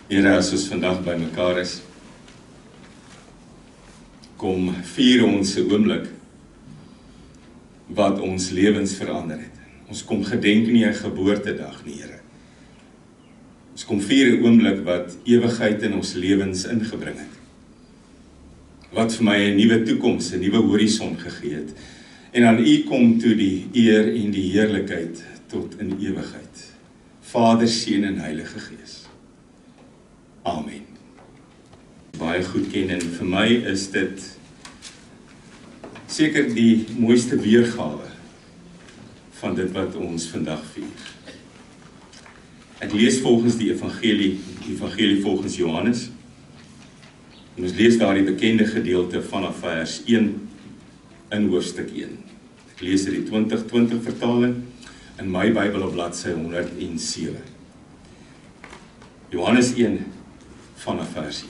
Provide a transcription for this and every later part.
Here, as ons vandag by mekaar is, kom vier ons 'n oomblik wat ons lewens verander het. Ons kom gedenk nie 'n geboortedag nie, Here. Ons kom vier 'n oomblik wat ewigheid in ons lewens ingebring het. Wat vir my 'n nuwe toekoms, 'n nuwe horison gegee het. En aan U kom toe die eer en die heerlikheid tot in ewigheid. Vader, Seun en Heilige Gees. Amen. Baie goed ken en vir my is dit seker die mooiste weergawe van dit wat ons vandag vier. Ek lees volgens die evangelie volgens Johannes. En ons lees daar die bekende gedeelte vanaf vers 1 in hoofstuk 1. Ek lees die 2020 vertaling in my Bybel op bladsy 107. Johannes 1 vanaf vers 1.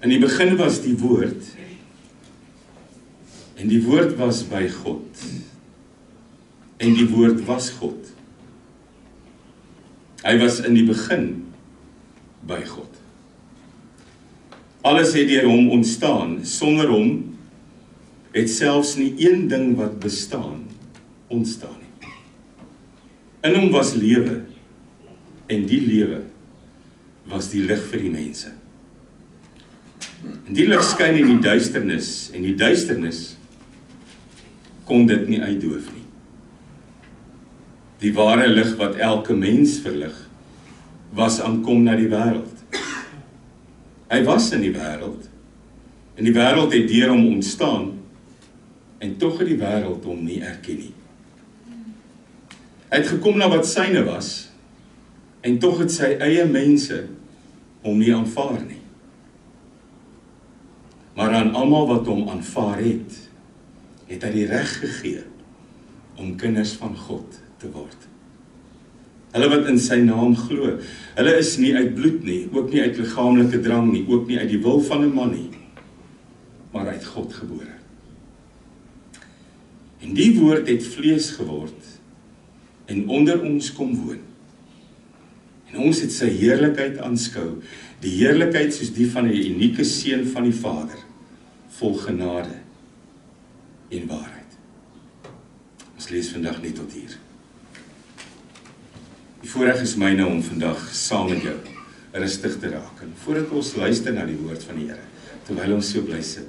In die begin was die woord, en die woord was by God, en die woord was God. Hy was in die begin by God. Alles het deur hom ontstaan, sonder hom het selfs nie een ding wat bestaan, ontstaan nie. In hom was lewe, en die lewe was die lig vir die mense. En die lig skyn in die duisternis, en die duisternis kon dit nie uitdoof nie. Die ware lig wat elke mens verlig, was aankom na die wêreld. Hy was in die wêreld, en die wêreld het deur hom ontstaan, en tog het die wêreld hom nie erken nie. Hy het gekom na wat syne was, en tog het sy eie mense hom nie aanvaar nie. Maar aan almal wat hom aanvaar het, het hy die reg gegee om kinders van God te word. Hulle wat in sy naam glo, hulle is nie uit bloed nie, ook nie uit liggaamlike drang nie, ook nie uit die wil van 'n man nie, maar uit God gebore. En die woord het vlees geword en onder ons kom woon. En ons het sy heerlikheid aanskou, die heerlikheid soos die van 'n unieke seun van die Vader, vol genade en waarheid. Ons lees vandag net tot hier. Die voorreg is myne om vandag saam met jou rustig te raak. En voordat ons luister na die woord van die Here, terwyl ons so bly sit,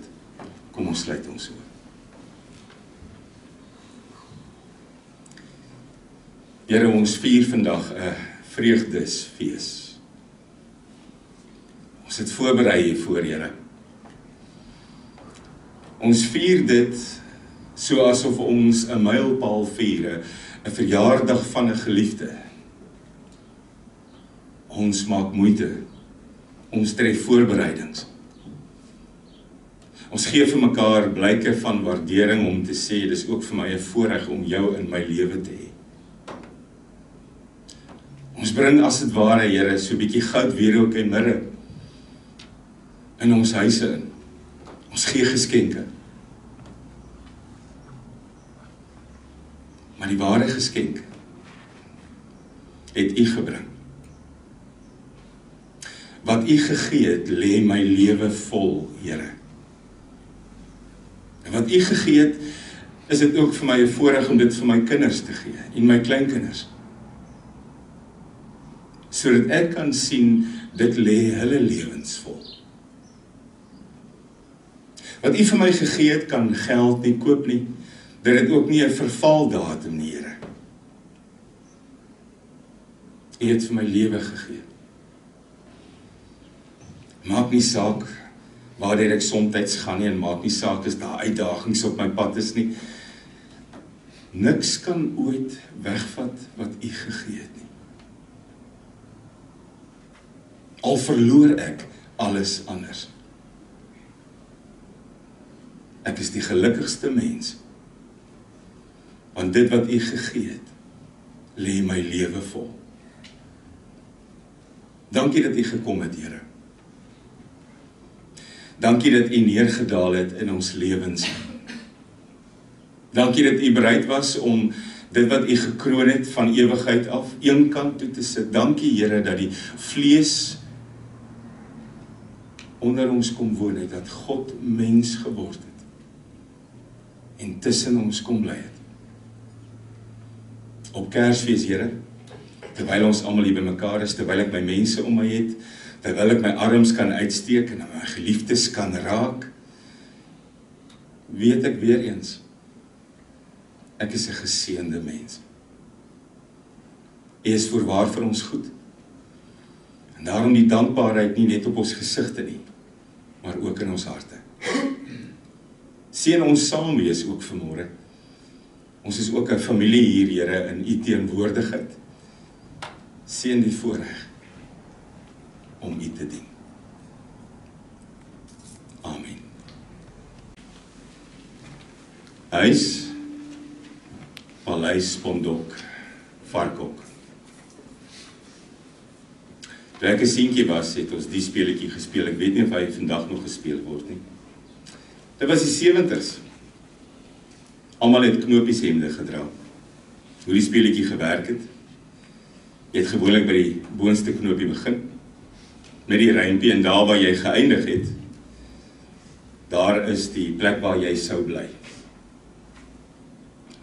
kom ons sluit ons oë. Here, ons vier vandag 'n vreugdesfees. Ons het voorberei hiervoor, Here. Ons vier dit so asof ons 'n mylpaal vier, 'n verjaardag van 'n geliefde. Ons maak moeite, ons tref voorbereidings. Ons gee vir mekaar blyke van waardering om te sê, dis ook vir my 'n voorreg om jou in my lewe te hê. Ons bring as dit ware, Here, so 'n bietjie goud, wierook en mirre in ons huise in. Ons gee geskenke. Maar die ware geskenk het U gebring. Wat U gegee het, lê my lewe vol, Here. En wat U gegee het, is dit ook vir my 'n voorreg om dit vir my kinders te gee, en my kleinkinders. Sodat ek kan sien, dit lê hulle lewens vol. Wat U vir my gegee het, kan geld nie koop nie, dit het ook nie 'n vervaldatum nie, Here. U het vir my lewe gegee. Maak nie saak waardeur ek somtyds gaan nie, en maak nie saak as daar uitdagings op my pad is nie. Niks kan ooit wegvat wat U gegee het nie. Al verloor ek alles anders. Ek is die gelukkigste mens, want dit wat U gegee het, lê my lewe vol. Dankie dat U gekom het, Here. Dankie dat U neergedaal het in ons lewens. Dankie dat U bereid was om dit wat U gekroon het van ewigheid af, een kant toe te sit. Dankie Here dat die vlees onder ons kom woon het, dat God mens geword het en tussen ons kom bly het. Op Kersfees, Here, terwyl ons almal hier bymekaar is, terwyl ek my mense om my het, terwyl ek my arms kan uitsteek en my geliefdes kan raak, weet ek weer eens, ek is 'n geseënde mens. U is voorwaar vir ons goed. En daarom die dankbaarheid nie net op ons gesigte nie, maar ook in ons harte. Seën ons saam wees ook vanmôre. Ons is ook 'n familie hier, Here, in U teenwoordigheid. Seën die voorreg om U te dien. Amen. Huis, Paleis Pondok, Varkok. Toe ek 'n seentjie was, het ons die speletjie gespeel. Ek weet nie of hy vandag nog gespeel word nie. Dit was die 70's. Almal het knopies hemde gedra. Hoe die speletjie gewerk het. Jy het gewoonlik by die boonste knopie begin, met die rympie, en daar waar jy geëindig het, daar is die plek waar jy sou bly.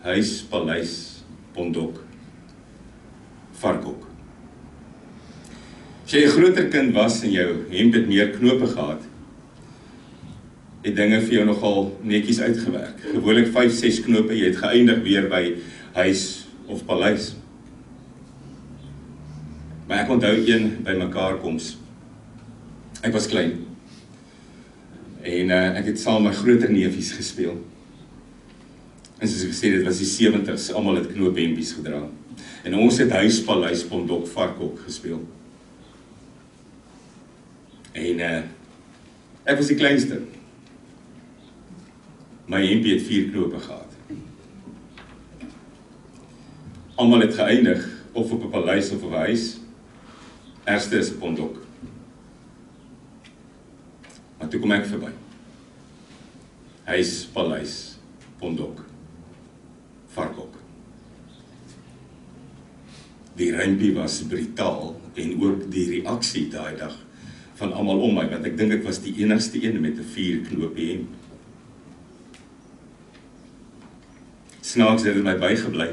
Huis, Paleis, Pondok, Varkok. As jy 'n groter kind was en jou hemp het meer knope gehad, het dinge vir jou nogal netjies uitgewerk. Gewoonlik 5-6 knope, jy het geëindig weer by huis of paleis. Maar ek onthou een by mekaar koms. Ek was klein. En ek het saam met my groter neefies gespeel. En soos ek gesê, dit was die 70's, almal het knoophempies gedra. En ons het huis, paleis, Pondok, Varkok gespeel. En ek was die kleinste. My hempie het 4 knope gehad. Almal het geëindig, of op 'n paleis of op 'n huis. Eerste is Pondok. Maar toe kom ek verby. Huis, paleis, Pondok, Varkok. Die rympie was brutaal en ook die reaksie daai dag van almal om my, want ek dink ek was die enigste een met 'n 4 knopie hemp. Snaaks het dit my bygebly.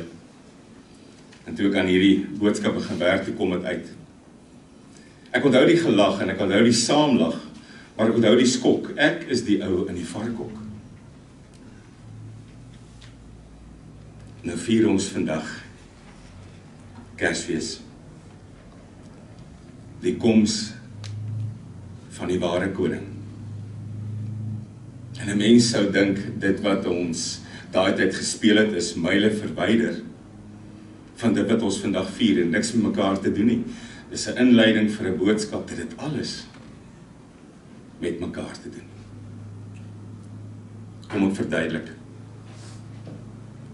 En toe ek aan hierdie boodskap begin werk, toe kom dit uit. Ek onthou die gelag en ek onthou die saamlag, maar ek onthou die skok. Ek is die ou in die varkok. Nou vier ons vandag Kersfees. Die koms van die ware koning. En 'n mens sou dink dit wat ons daai tyd gespeel het is myle verwyder van dit wat ons vandag vier en niks met mekaar te doen nie. Dis 'n inleiding vir 'n boodskap dat dit alles met mekaar te doen. Kom ek verduidelik.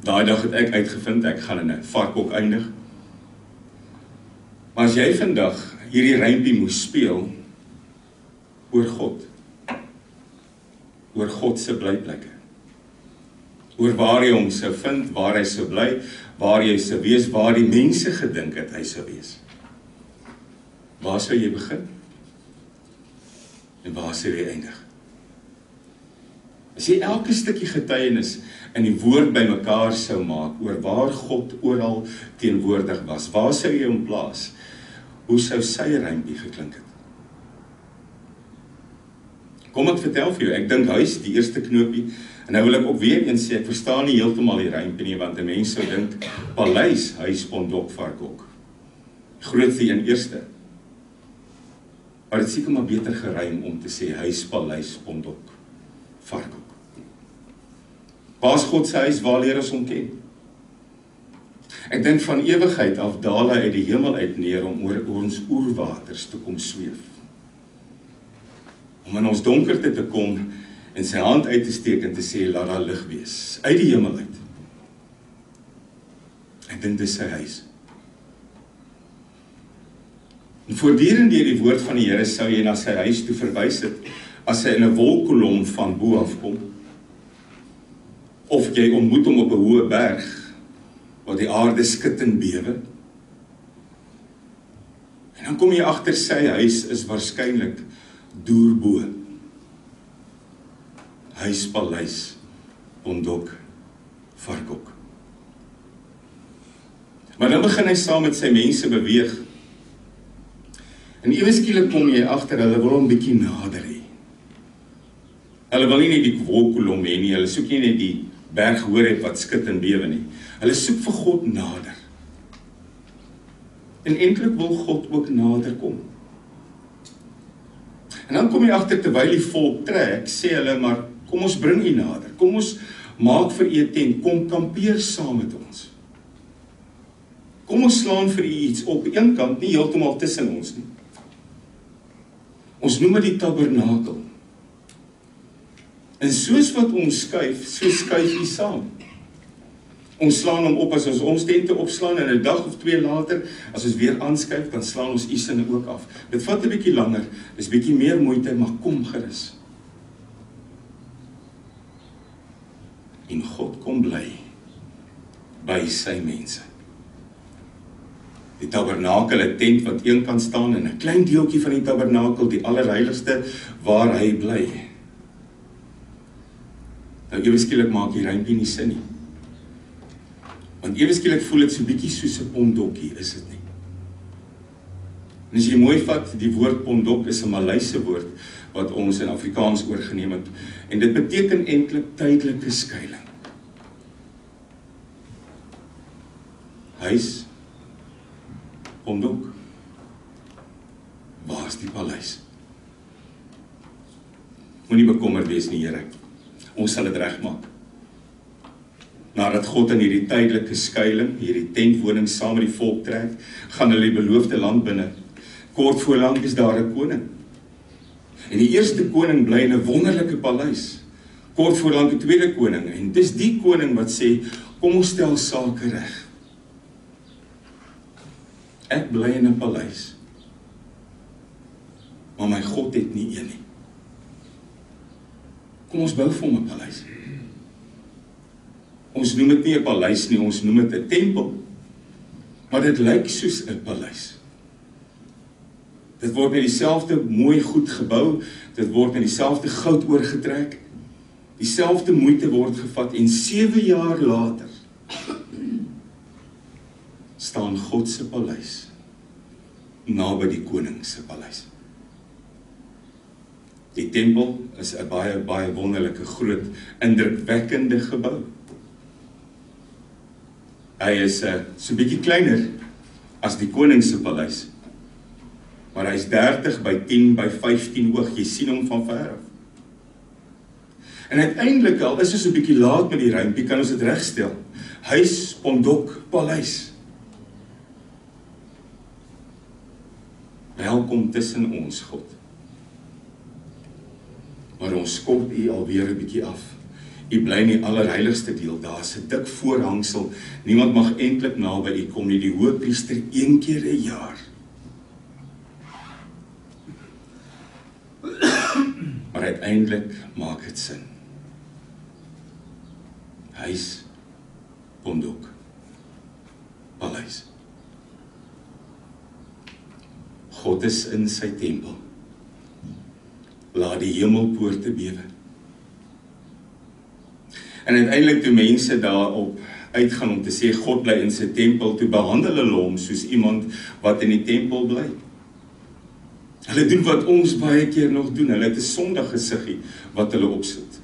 Daai dag het ek uitgevind ek gaan in 'n varkok eindig. Maar as jy vandag hierdie rympie moes speel oor God se blyplekke, oor waar jy hom sou vind, waar hy sou bly, waar jy sou wees, waar die mense gedink het hy sou wees. Waar sou jy begin? En waar sou jy eindig? As jy elke stukkie getuienis in die woord bymekaar sou maak oor waar God oral teenwoordig was, waar sou jy hom plaas? Hoe sou sy rympie geklink het? Kom ek vertel vir jou, ek dink huis, die eerste knoopie, en nou wil ek ook weer eens sê, ek verstaan nie heeltemal die rympie nie, want 'n mens sou dink, paleis, huis, Pondok, Varkok. Grootste een eerste. Maar dit is seker maar beter gerym om te sê, huis, paleis, Pondok, Varkok. Waar is God se huis, waar leer ons hom ken? Ek dink van ewigheid af daal hy uit die hemel uit neer om oor ons oerwaters te kom sweef. Om in ons donkerte te kom en sy hand uit te steek en te sê, laat daar lig wees, uit die hemel uit. Ek dink dis sy huis. En voortdurend deur die woord van die Here sou jy na sy huis toe verwys het, as hy in 'n wolkkolom van bo af kom, of jy ontmoet hom op 'n hoë berg, waar die aarde skud en bewe. En dan kom jy agter sy huis is waarskynlik Doerbo. Huispaleis, Pondok, Varkok. Maar dan begin hy saam met sy mense beweeg. En ewe skielik kom jy agter, hulle wil hom bietjie nader hê. Hulle wil nie net die wolkkolom hê nie, hulle soek nie net die berg Horeb wat skud en bewe nie. Hulle soek vir God nader. En eintlik wil God ook nader kom. En dan kom jy agter terwyl die volk trek, sê hulle maar, kom ons bring u nader, kom ons maak vir u 'n tent, kom kampeer saam met ons. Kom ons slaan vir u iets op een kant, nie heeltemal tussen ons nie. Ons noem dit die tabernakel. En soos wat ons skuif, so skuif u saam. Ons slaan hom op as ons tente opslaan en 'n dag of 2 later, as ons weer aanskuif, dan slaan ons u sinne ook af. Dit vat 'n bietjie langer, dis bietjie meer moeite, maar kom gerus. En God kom bly by sy mense. Die tabernakel, 'n tent wat een kant staan en 'n klein deeltjie van die tabernakel, die allerheiligste waar hy bly. Nou ewe skielik maak die rympie nie sin nie. Want ewe skielik voel dit so bietjie soos 'n pondokkie, is dit nie? En as jy mooi vat, die woord pondok is 'n Maleise woord wat ons in Afrikaans oorgeneem het. En dit beteken eintlik tydelike skuiling. Huis, pondok. Waar is die paleis? Moenie bekommerd wees nie, Here. Ons sal dit regmaak. Nadat God in hierdie tydelike skuiling, hierdie tentwoning saam met die volk trek, gaan hulle die beloofde land binne. Kort voor lank is daar 'n koning. En die eerste koning bly in 'n wonderlike paleis. Kort voor lank 'n tweede koning. En dis die koning wat sê, kom ons stel sake reg. Ek bly in 'n paleis. Maar my God het nie een nie. Kom ons bou vir hom 'n paleis. Ons noem dit nie 'n paleis nie, ons noem dit 'n tempel. Maar dit lyk soos 'n paleis. Dit word met dieselfde mooi goed gebou, dit word met dieselfde goud oorgetrek, dieselfde moeite word gevat en 7 jaar later staan God se paleis naby die koning se paleis. Die tempel is 'n baie wonderlike, groot, indrukwekkende gebou. Hy is so bietjie kleiner as die koning se paleis, maar hy is 30 by 10 by 15 hoog, jy sien hom van ver af. En uiteindelik al is ons 'n bietjie laat met die rympie, kan ons dit regstel. Huis, pondok, paleis. Welkom tussen ons, God. Maar ons skop u alweer 'n bietjie af. U bly in die allerheiligste deel, daar's 'n dik voorhangsel. Niemand mag eintlik naby u kom nie, die hoëpriester 1 keer 'n jaar. Maar uiteindelik maak dit sin. Huis, pondok, paleis. God is in sy tempel. Laat die hemelpoorte bewe. En uiteindelik toe mense daarop uitgaan om te sê God bly in sy tempel, toe behandel hulle hom soos iemand wat in die tempel bly. Hulle doen wat ons baie keer nog doen, hulle het 'n sondige gesiggie wat hulle opsit.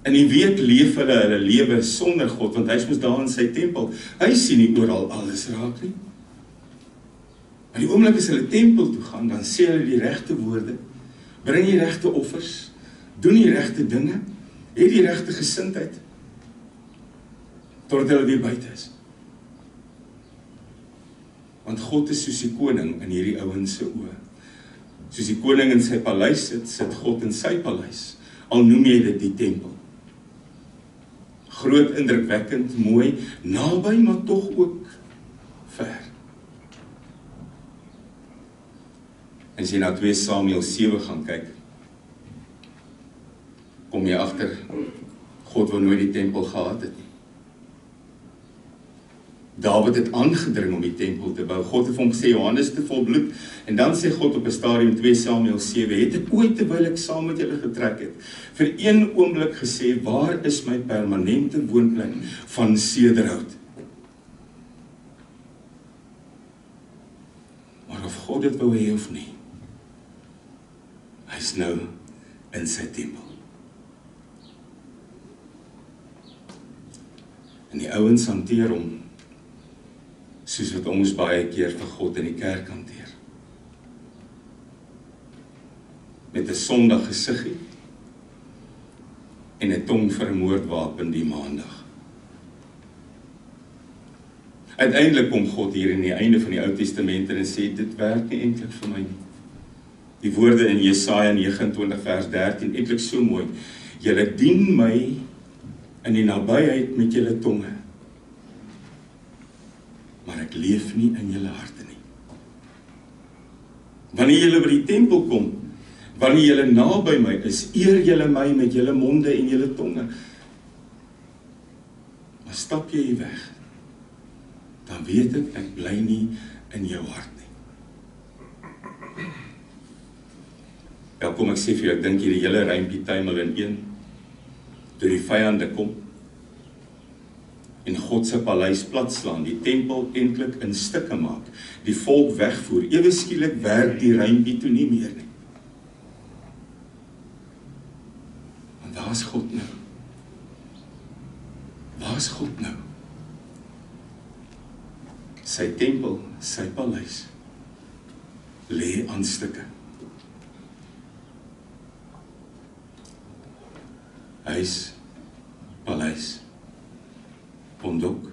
In die week leef hulle lewe sonder God, want hy is mos daar in sy tempel. Hy sien nie oral alles raak nie. Maar die oomblik as hulle tempel toe gaan, dan sê hulle die regte woorde, bring die regte offers, doen die regte dinge, het die regte gesindheid, totdat hulle weer buite is. Want God is soos die koning in hierdie ouens se oë. Soos die koning in sy paleis sit, sit God in sy paleis, al noem jy dit die tempel. Groot, indrukwekkend, mooi, naby, maar tog ook ver. En as jy na 2 Samuel 7 gaan kyk, kom jy agter, God wou nooit die tempel gehad het nie. Dawid het aangedring om die tempel te bou. God het vir hom gesê, Johannes te volbloed. En dan sê God op 'n stadium 2 Samuel 7, het ek ooit terwyl ek saam met julle getrek het, vir een oomblik gesê, waar is my permanente woonplek van sederhout? Maar of God dit wou hê of nie, hy is nou in sy tempel. En die ouens hanteer hom soos wat ons baie keer vir God in die kerk hanteer. Met 'n Sondag gesiggie en 'n tong vir 'n moordwapen die Maandag. Uiteindelik kom God hier in die einde van die Ou Testament en sê, dit werk nie eintlik vir my nie. Die woorde in Jesaja 29 vers 13, eintlik so mooi. Julle dien my in die nabyheid met julle tonge, maar ek leef nie in julle harte nie. Wanneer julle by die tempel kom, wanneer julle naby my is, eer julle my met julle monde en julle tonge. Maar stap jy hier weg, dan weet ek bly nie in jou hart nie. Kom ek sê vir jou, ek dink hierdie hele rympie tuimel in een, toe die vyande kom, en God se paleis platslaan, die tempel eintlik in stukke maak, die volk wegvoer, ewe skielik werk die rympie toe nie meer nie. Want waar is God nou? Waar is God nou? Sy tempel, sy paleis, lê aan stukke. Huis, paleis, pondok,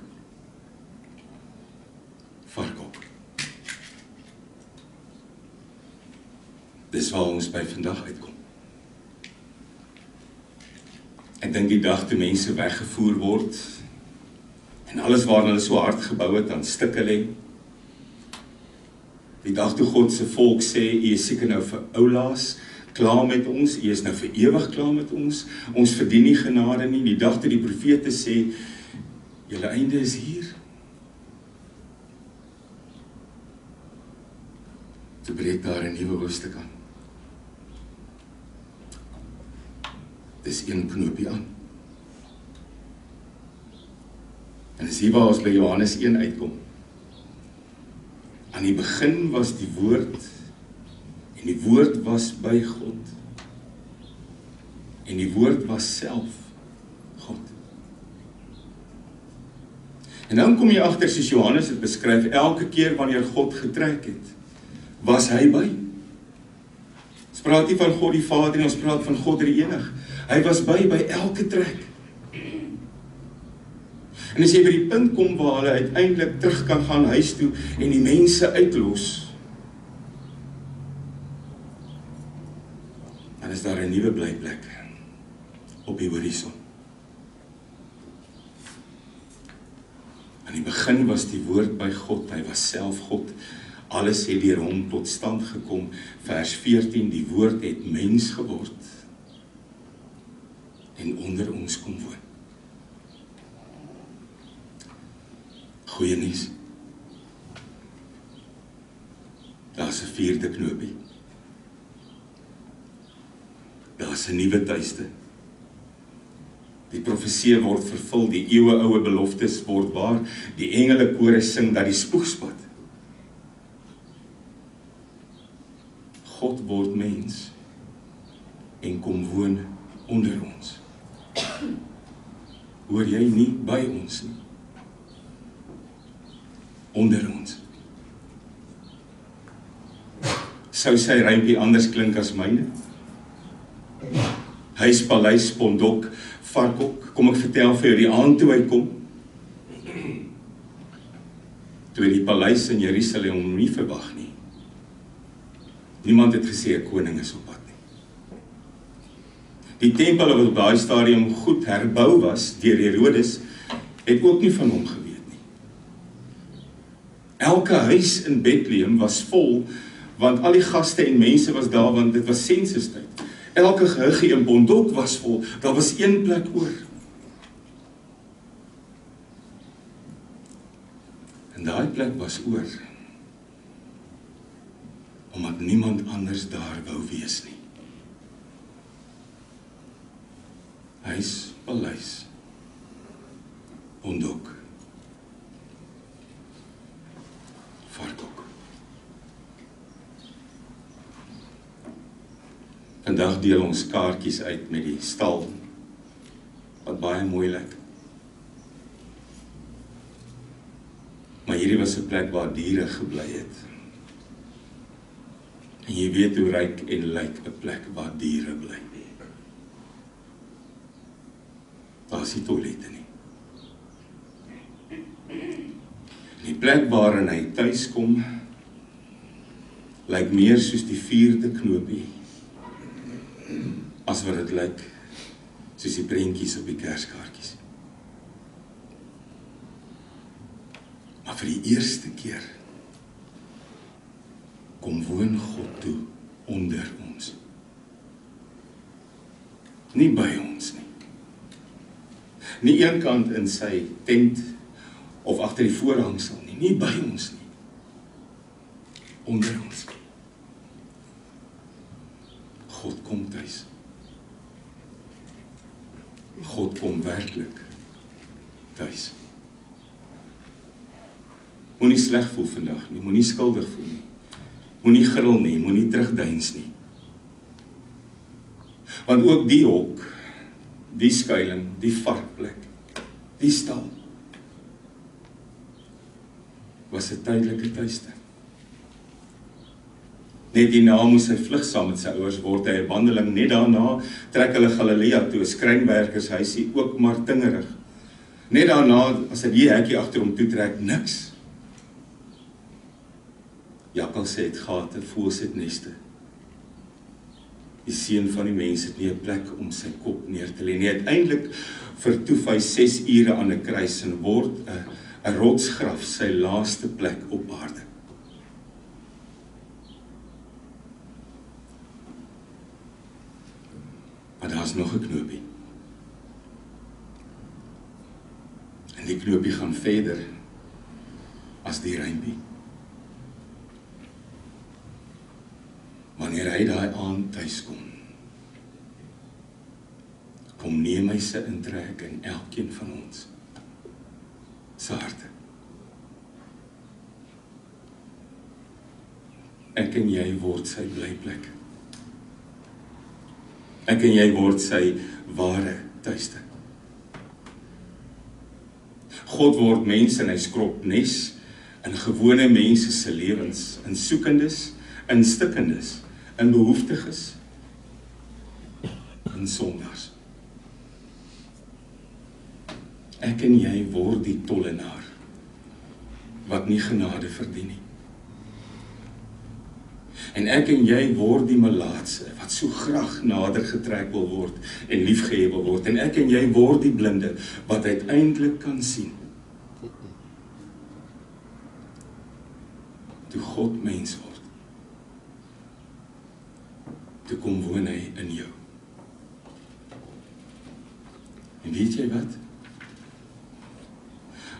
varkok. Dis waar ons by vandag uitkom. Ek dink die dag toe mense weggevoer word, en alles waar hulle so hard gebou het, aan stukke lê. Die dag toe God se volk sê, jy is seker nou vir oulaas, klaar met ons, jy is nou vir ewig klaar met ons verdien nie genade nie, die dag toe die profete sê, julle einde is hier. Toe breek daar 'n nuwe hoofstuk aan. Dis een knoopie aan. En dis hier waar ons by Johannes 1 uitkom. Aan die begin was die woord, en die woord was by God. En die woord was self God. En dan kom jy agter, soos Johannes het beskryf, elke keer wanneer God getrek het, was hy by. Ons praat nie van God die Vader nie, ons praat van God die Enig. Hy was by elke trek. En as jy by die punt kom waar hulle uiteindelik terug kan gaan huis toe en die mense uitlos, dan is daar 'n nuwe blyplek op die horison. Aan die begin was die woord by God, hy was self God, alles het deur hom tot stand gekom. Vers 14, die woord het mens geword en onder ons kom woon. Goeie nuus. Daar's 'n vierde knoopie. Daar's 'n nuwe tuiste. Die profesie word vervul, die eeueoue beloftes word waar, die engele kore sing dat die spoegspad. God word mens en kom woon onder ons. Hoor jy nie by ons nie? Onder ons. Sou sy rympie anders klink as myne? Huis, paleis, pondok, varkok, kom ek vertel vir jou, die aand toe hy kom, toe die paleis in Jerusalem hom nie verwag nie. Niemand het gesê 'n koning is op pad nie. Die tempel wat op daai stadium goed herbou was deur Herodes, het ook nie van hom geweet nie. Elke huis in Bethlehem was vol, want al die gaste en mense was daar, want dit was sensustyd. Elke gehuggie en pondok was vol, daar was een plek oor. daai plek was oor, omdat niemand anders daar wou wees nie. Huis, paleis, Ondok, Varkok. Vandag deel ons kaartjies uit met die stal, wat baie mooi lyk. Maar hierdie was 'n plek waar diere gebly het. En jy weet hoe ryk en lyk 'n plek waar diere bly. Daar is nie toilette nie. Die plek waarin hy tuis kom, lyk meer soos die 4de knoopie, as wat dit lyk soos die prentjies op die kerskaartjies. Maar vir die eerste keer kom woon God toe onder ons. Nie by ons nie. Nie eenkant in sy tent of agter die voorhangsel nie, nie by ons nie. Onder ons. God kom tuis. God kom werklik tuis. Moenie sleg voel vandag nie, moenie skuldig voel nie. Moenie gril nie, moenie terugdeins nie. Want ook die hok, die skuiling, die varkplek, die stal, was 'n tydelike tuiste. Net hierna moes hy vlug saam met sy ouers, word hy 'n wandeling, net daarna trek hulle Galilea toe, 'n skrynwerkershuisie, ook maar tingerig. Net daarna, as hy die hekkie agter hom toe trek, niks. Jakkals het gate, voëls het neste. Die seun van die mens het nie 'n plek om sy kop neer te lê nie. Uiteindelik vertoef hy 6 ure aan 'n kruis en word 'n rotsgraf sy laaste plek op aarde. Maar daar's nog 'n knoopie. En die knoopie gaan verder as die rympie. Wanneer hy daai aand tuis kom neem hy sy intrek in elkeen van ons se harte. Ek en jy word sy blyplek. Ek en jy word sy ware tuiste. God word mens en hy skrob nes in gewone mense se lewens, in soekendes, in stikkendes, in behoeftiges, in sondaars. Ek en jy word die tollenaar, wat nie genade verdien nie. En ek en jy word die melaatse, wat so graag nader getrek wil word, en liefgehê wil word. En ek en jy word die blinde, wat uiteindelik kan sien. Toe God mens word, toe kom woon hy in jou. En weet jy wat?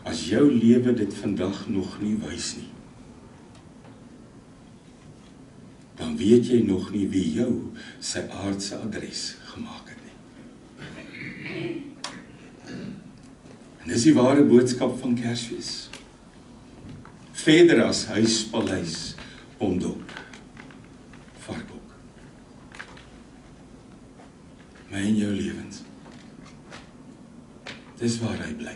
As jou lewe dit vandag nog nie wys nie, dan weet jy nog nie wie jou sy aardse adres gemaak het nie. En dis die ware boodskap van Kersfees. Verder as huis, paleis, Ondok, Varkok. My en jou lewens. Dis waar hy bly.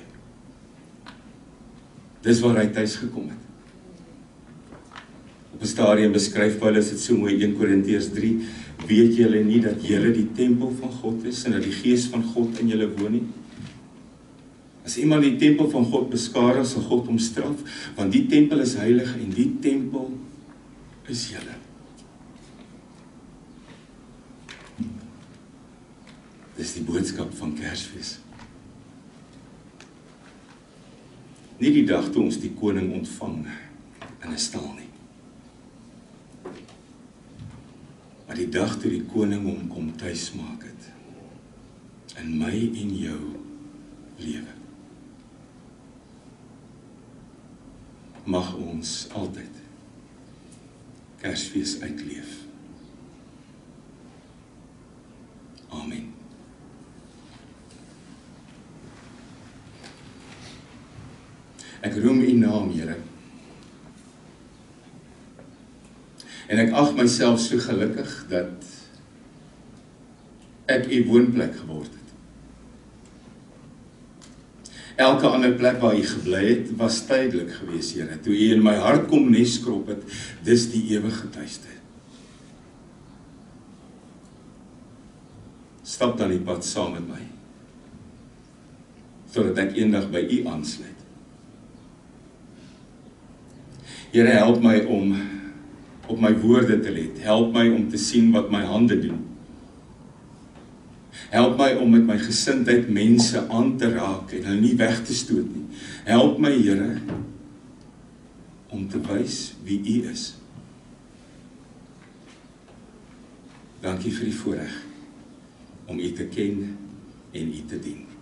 Dis waar hy tuis gekom het. Op 'n stadium beskryf Paulus dit so mooi, 1 Korintiërs 3, weet julle nie dat julle die tempel van God is en dat die Gees van God in julle woon nie? As iemand die tempel van God beskadig, sal God hom straf, want die tempel is heilig en die tempel is julle. Dis die boodskap van Kersfees. Nie die dag toe ons die koning ontvang in 'n stal nie. Maar die dag toe die koning hom kom tuis maak het. In my en jou lewe. mag ons altyd Kersfees uitleef. Amen. Ek roem U naam, Here. En ek ag myself so gelukkig dat ek U woonplek geword het. Elke ander plek waar U gebly het, was tydelik gewees, Here. Toe U in my hart kom neskrop het, dis die ewige tuiste. Stap dan die pad saam met my, sodat ek eendag by U aansluit. Here, help my om op my woorde te let. Help my om te sien wat my hande doen. Help my om met my gesindheid mense aan te raak en hulle nie weg te stoot nie. Help my, Here, om te wys wie U is. Dankie vir die voorreg om U te ken en U te dien.